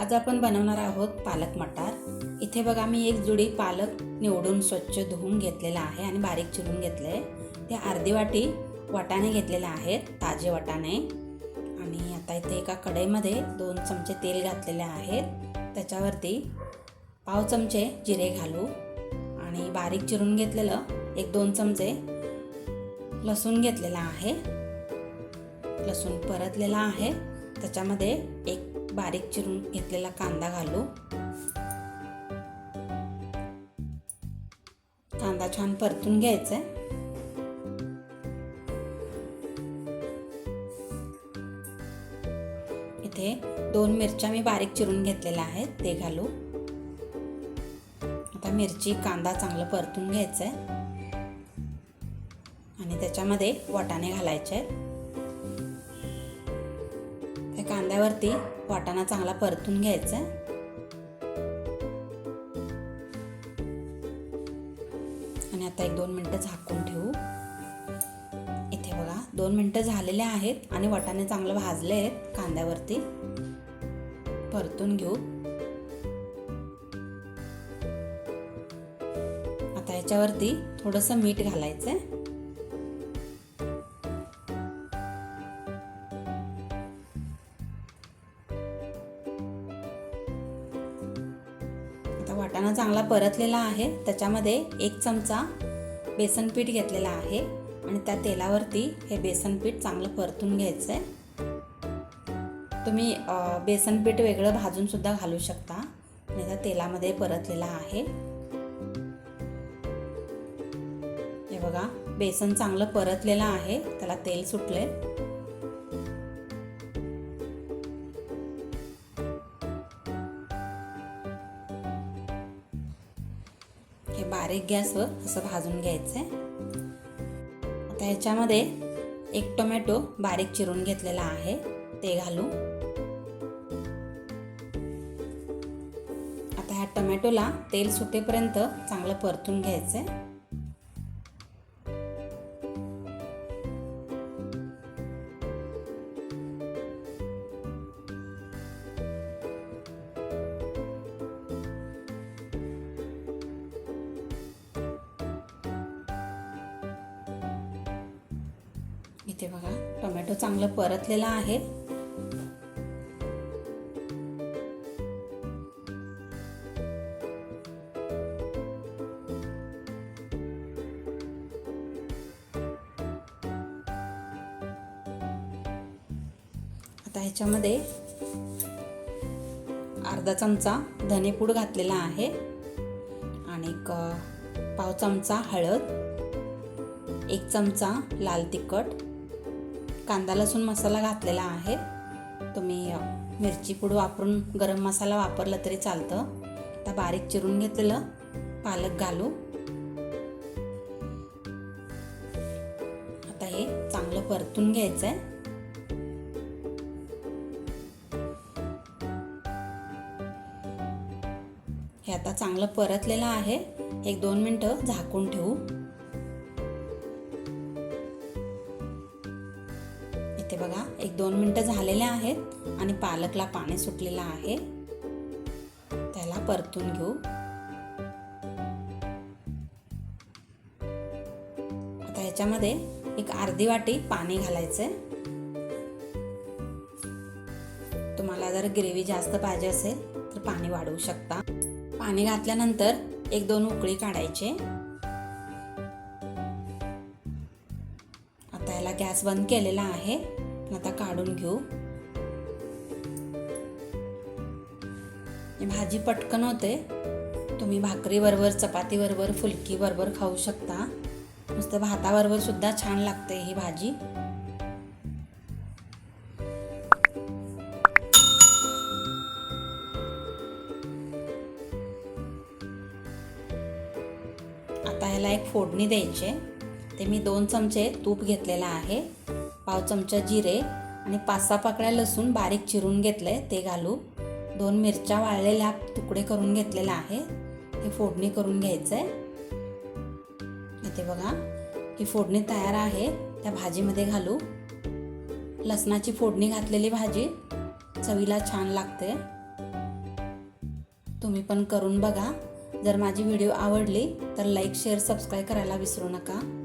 आज आपण बनवणार आहोत पालक मटार। इथे बघा मी एक जुडी पालक निवडून स्वच्छ धुवून घेतलेला आहे आणि बारीक चिरून घेतले। ते अर्धी वाटी वाटाणे घेतलेले आहेत, ताजे वाटाणे। आणि आता इथे एका कढईमध्ये 2 चमचे तेल घातलेले आहेत। त्याच्यावरती पाव चमचे जिरे घालू आणि बारीक चिरून घेतलेलं 1-2 चमचे लसूण घेतलेला आहे। लसूण परतलेला आहे। त्याच्यामध्ये एक बारीक चिरून घेतलेला कांदा घालू। कांदा छान परतून घ्यायचा आहे। इथे 2 मिरच्या मी बारीक चिरून घेतलेल्या आहेत, ते घालू। आता मिरची कांदा चांगलं परतून घ्यायचं आहे आणि त्याच्यामध्ये वाटाणे घालायचे आहेत। त्या कांद्यावरती वाटाणा चांगला परतून घ्यायचा आहे। आणि आता 1-2 मिनिटं झाकून ठेवू। इथे बघा 2 मिनिटं झालेले आहेत आणि वाटाणे चांगले भाजले आहेत। कांद्यावरती परतून घेऊ। आता याच्यावरती थोडंसं मीठ घालायचं आहे। वाटाणा चांगला परतलेला आहे। त्याच्यामध्ये 1 चमचा बेसन पीठ घेतलेला आहे आणि त्या तेलावरती हे बेसन पीठ चांगलं परतून घ्यायचं आहे। तुम्ही बेसन पीठ वेगळं भाजून सुद्धा घालू शकता आणि त्या तेलामध्ये परतलेला आहे। हे बघा बेसन चांगलं परतलेलं आहे, त्याला तेल सुटले। हे बारीक गॅसवर असं भाजून घ्यायचं आहे। आता ह्याच्यामध्ये 1 टोमॅटो बारीक चिरून घेतलेला आहे, ते घालू। आता ह्या टोमॅटोला तेल सुटेपर्यंत चांगलं परतून घ्यायचं आहे। इथे बघा टोमॅटो चांगलं परतलेला आहे। आता ह्याच्यामध्ये अर्धा चमचा धनेपूड घातलेला आहे आणि पाव चमचा हळद, 1 चमचा लाल तिखट, कांदा लसूण मसाला घातलेला आहे। तुम्ही मिरची पूड वापरून गरम मसाला वापरला तरी चालतं। आता बारीक चिरून घेतलेलं पालक घालू। आता हे चांगलं परतून घ्यायचं आहे। हे आता चांगलं परतलेलं आहे। 1-2 मिनिटं झाकून ठेवू। इथे बघा 1-2 मिनिटं झालेले आहेत आणि पालकला पाणी सुटलेलं आहे, त्याला परतून घेऊ। आता ह्याच्यामध्ये एक अर्धी वाटी पाणी घालायचंय। तुम्हाला जर ग्रेव्ही जास्त पाहिजे असेल तर पाणी वाढवू शकता। पाणी घातल्यानंतर 1-2 उकळी काढायचे। आता याला गॅस बंद केलेला आहे, आता काढून घेऊ। ही भाजी पटकन होते। तुम्ही भाकरी बरोबर, चपाती बरोबर, फुलकी बरोबर खाऊ शकता। नुसतं भाताबरोबर सुद्धा छान लागते ही भाजी। आता ह्याला एक फोडणी द्यायची। ते मी 2 चमचे तूप घेतलेला आहे, पाव चमचा जिरे आणि 5-6 पाकळ्या लसूण बारीक चिरून घेतले, ते घालू। 2 मिरच्या वाळलेल्या तुकडे करून घेतलेला आहे, हे फोडणी करून घ्यायचंय। इथे बघा ही फोडणी तयार आहे, त्या भाजीमध्ये घालू। लसणाची फोडणी घातलेली भाजी चवीला छान लागते। तुम्ही पण करून बघा. जर माझी व्हिडिओ आवडली तर लाईक शेअर सबस्क्राईब करायला विसरू नका.